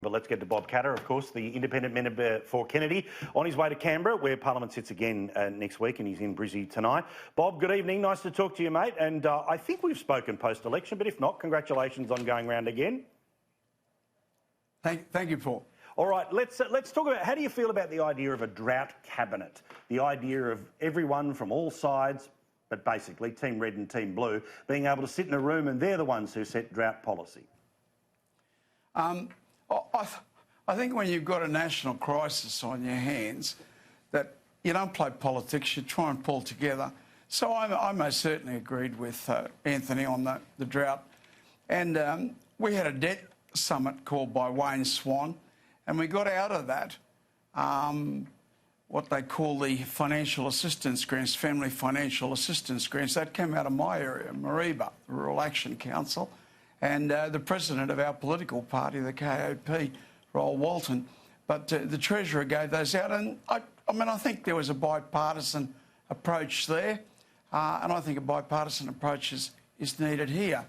But let's get to Bob Katter, of course, the independent member for Kennedy, on his way to Canberra, where Parliament sits again next week, and he's in Brizzy tonight. Bob, good evening. Nice to talk to you, mate. And I think we've spoken post-election, but if not, congratulations on going round again. Thank you, Paul. All right, let's talk about, how do you feel about the idea of a drought cabinet? The idea of everyone from all sides, but basically Team Red and Team Blue, being able to sit in a room and they're the ones who set drought policy. I think when you've got a national crisis on your hands, that you don't play politics, you try and pull together. So I most certainly agreed with Anthony on the drought. And we had a debt summit called by Wayne Swan, and we got out of that what they call the financial assistance grants, family financial assistance grants. That came out of my area, Mareeba, the Rural Action Council, and the president of our political party, the KOP, Roel Walton. But the Treasurer gave those out, and I mean, I think there was a bipartisan approach there, and I think a bipartisan approach is needed here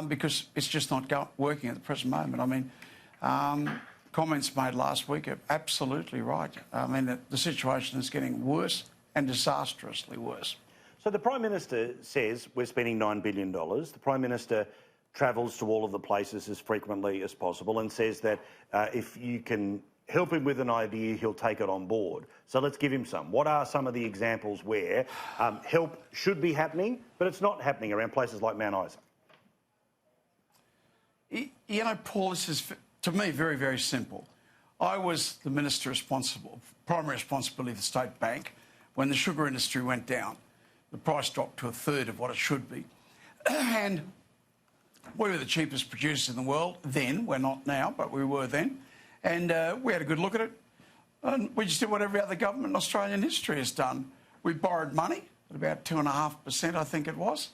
because it's just not working at the present moment. I mean, comments made last week are absolutely right. I mean, the situation is getting worse and disastrously worse. So the Prime Minister says we're spending $9 billion. The Prime Minister travels to all of the places as frequently as possible and says that if you can help him with an idea, he'll take it on board. So let's give him some. What are some of the examples where help should be happening, but it's not happening around places like Mount Isa? You know, Paul, this is, to me, very, very simple. I was the minister responsible, primary responsibility of the State Bank. When the sugar industry went down, the price dropped to a third of what it should be. And we were the cheapest producers in the world then. We're not now, but we were then. And we had a good look at it. And we just did what every other government in Australian history has done. We borrowed money at about 2.5%, I think it was.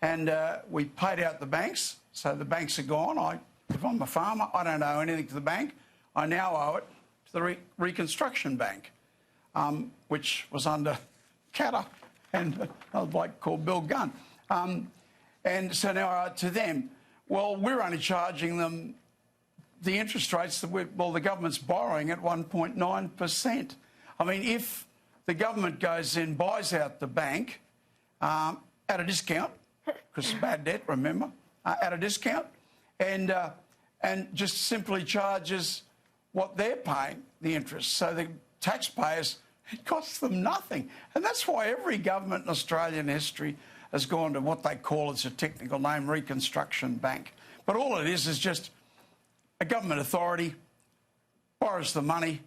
And we paid out the banks. So the banks are gone. If I'm a farmer, I don't owe anything to the bank. I now owe it to the Reconstruction Bank, which was under Katter and another bloke called Bill Gunn. And so now I owe it to them. Well, we're only charging them the interest rates that the government's borrowing at 1.9%. I mean, if the government goes in, buys out the bank at a discount, because it's bad debt, remember, at a discount, and just simply charges what they're paying, the interest. So the taxpayers, it costs them nothing. And that's why every government in Australian history has gone to what they call, it's a technical name, Reconstruction Bank. But all it is just a government authority borrows the money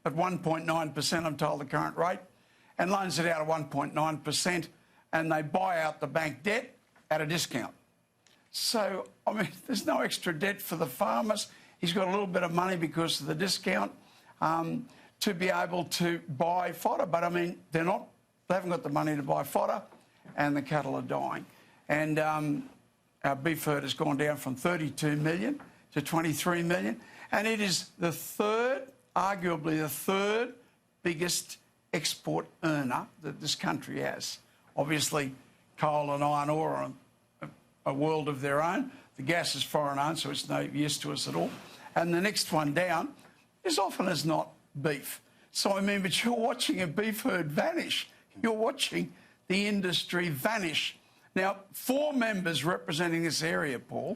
at 1.9%, I'm told, the current rate, and loans it out at 1.9%, and they buy out the bank debt at a discount. So, I mean, there's no extra debt for the farmers. He's got a little bit of money because of the discount to be able to buy fodder. But, I mean, they haven't got the money to buy fodder, and the cattle are dying. And our beef herd has gone down from 32 million to 23 million. And it is the third, arguably the third biggest export earner that this country has. Obviously, coal and iron ore are a world of their own. The gas is foreign owned, so it's no use to us at all. And the next one down is often as not beef. So, I mean, but you're watching a beef herd vanish. You're watching the industry vanish. Now, 4 members representing this area, Paul,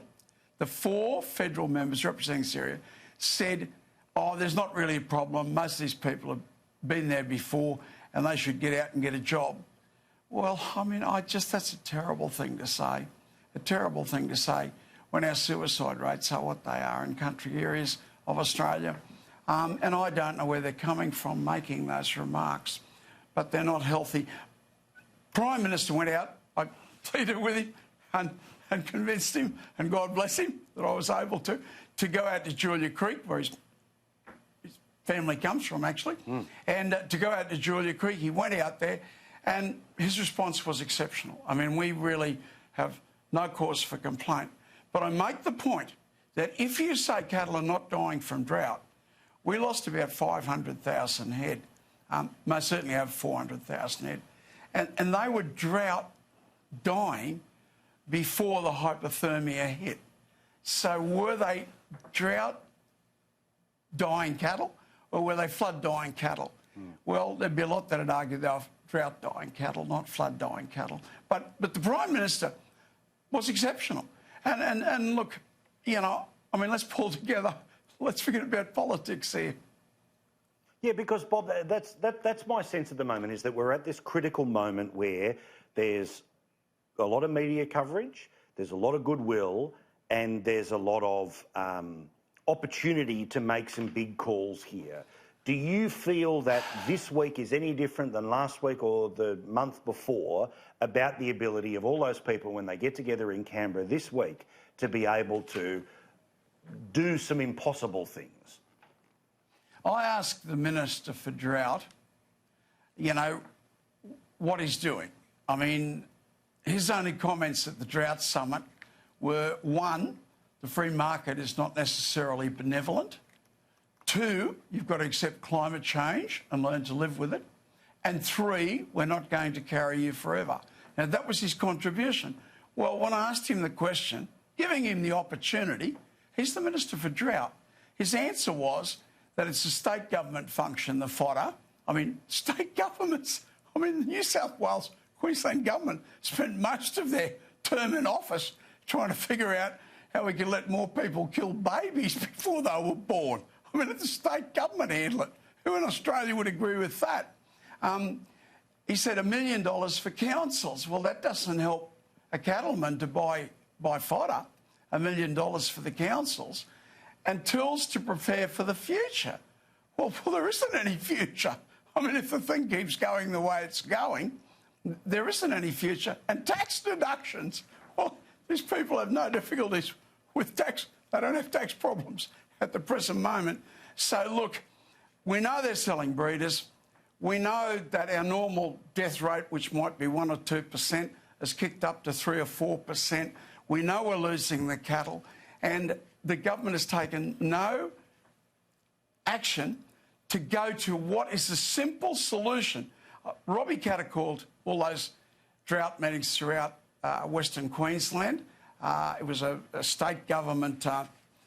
the 4 federal members representing this area said, oh, there's not really a problem. Most of these people have been there before and they should get out and get a job. Well, I mean, that's a terrible thing to say. A terrible thing to say when our suicide rates are what they are in country areas of Australia. And I don't know where they're coming from making those remarks, but they're not healthy. Prime Minister went out, I pleaded with him and convinced him, and God bless him, that I was able to go out to Julia Creek, where his family comes from, actually, and to go out to Julia Creek. He went out there, and his response was exceptional. I mean, we really have no cause for complaint. But I make the point that if you say cattle are not dying from drought, we lost about 500,000 head, most certainly over 400,000 head. And they were drought dying before the hypothermia hit. So were they drought dying cattle, or were they flood dying cattle? Well, there'd be a lot that'd argue they were drought dying cattle, not flood dying cattle. But the Prime Minister was exceptional. And look, you know, I mean, let's pull together. Let's forget about politics here. Yeah, because, Bob, that's my sense at the moment, is that we're at this critical moment where there's a lot of media coverage, there's a lot of goodwill, and there's a lot of opportunity to make some big calls here. Do you feel that this week is any different than last week or the month before about the ability of all those people, when they get together in Canberra this week, to be able to do some impossible things? I asked the Minister for Drought, you know, what he's doing. I mean, his only comments at the Drought Summit were, one, the free market is not necessarily benevolent. Two, you've got to accept climate change and learn to live with it. And three, we're not going to carry you forever. Now, that was his contribution. Well, when I asked him the question, giving him the opportunity, he's the Minister for Drought. His answer was that it's a state government function, the fodder. I mean, state governments, I mean, the New South Wales, Queensland government spent most of their term in office trying to figure out how we could let more people kill babies before they were born. I mean, let the state government handle it. Who in Australia would agree with that? He said $1 million for councils. Well, that doesn't help a cattleman to buy fodder, $1 million for the councils, and tools to prepare for the future. Well, there isn't any future. I mean, if the thing keeps going the way it's going, there isn't any future. And tax deductions, well, these people have no difficulties with tax. They don't have tax problems at the present moment. So, look, we know they're selling breeders. We know that our normal death rate, which might be 1 or 2%, has kicked up to 3 or 4%. We know we're losing the cattle. And the government has taken no action to go to what is a simple solution. Robbie Katter called all those drought meetings throughout Western Queensland. It was a state government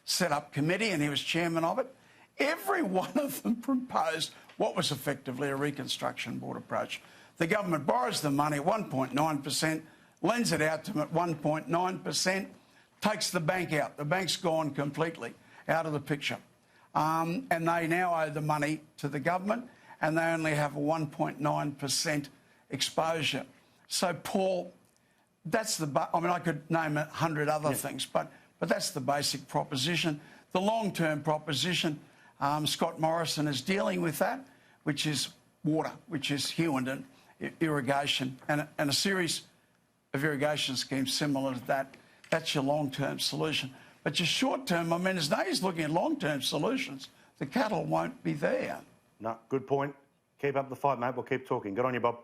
set-up committee, and he was chairman of it. Every one of them proposed what was effectively a reconstruction board approach. The government borrows the money at 1.9%, lends it out to them at 1.9%, takes the bank out. The bank's gone completely out of the picture. And they now owe the money to the government, and they only have a 1.9% exposure. So, Paul, that's the... I mean, I could name 100 other things, but that's the basic proposition. The long-term proposition, Scott Morrison is dealing with that, which is water, which is Hewenden, irrigation, and a series of irrigation schemes similar to that. That's your long-term solution. But your short-term, I mean, as Nate's looking at long-term solutions, the cattle won't be there. No, good point. Keep up the fight, mate. We'll keep talking. Good on you, Bob.